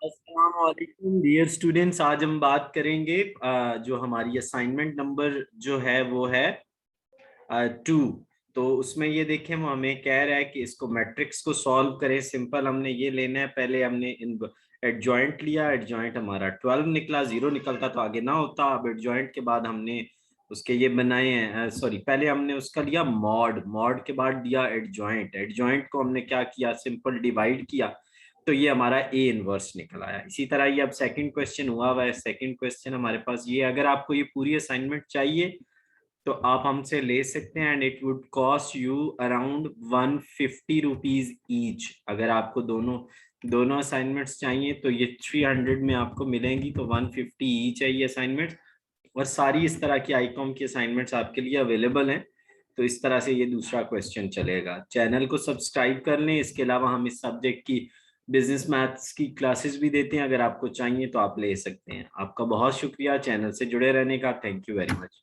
अस्सलाम वालेकुम dear students. आज हम बात करेंगे जो हमारी असाइनमेंट नंबर जो है वो है 2। तो उसमें ये देखें, वो हमें कह रहा है कि इसको मैट्रिक्स को सॉल्व करें। सिंपल हमने ये लेना है, पहले हमने इन एडजॉइंट लिया, एडजॉइंट हमारा 12 निकला, 0 निकलता तो आगे ना होता। अब एडजॉइंट के बाद हमने उसके ये बनाए हैं, सॉरी पहले हमने उसका लिया मॉड, मॉड के बाद दिया एडजॉइंट, एडजॉइंट को हमने क्या किया, सिंपल डिवाइड किया, तो ये हमारा ए इनवर्स निकल आया। इसी तरह ये अब सेकंड क्वेश्चन हुआ है। सेकंड क्वेश्चन हमारे पास ये, अगर आपको ये पूरी असाइनमेंट चाहिए तो आप हमसे ले सकते हैं, and it would cost you around 150 rupees each. अगर आपको दोनों दोनों असाइनमेंट्स चाहिए तो ये 300 में आपको मिलेंगी, तो 150 ईच है ये असाइनमेंट। और सारी इस तरह की आईकॉम की असाइनमेंट्स आपके लिए अवेलेबल हैं। तो इस तरह से ये दूसरा क्वेश्चन चलेगा। चैनल को सब्सक्राइब कर लें। इसके अलावा हम इस सब्जेक्ट की बिजनेस मैथ्स की क्लासेस भी देते हैं, अगर आपको चाहिए तो आप ले सकते हैं। आपका बहुत शुक्रिया चैनल से जुड़े रहने का। Thank you very much.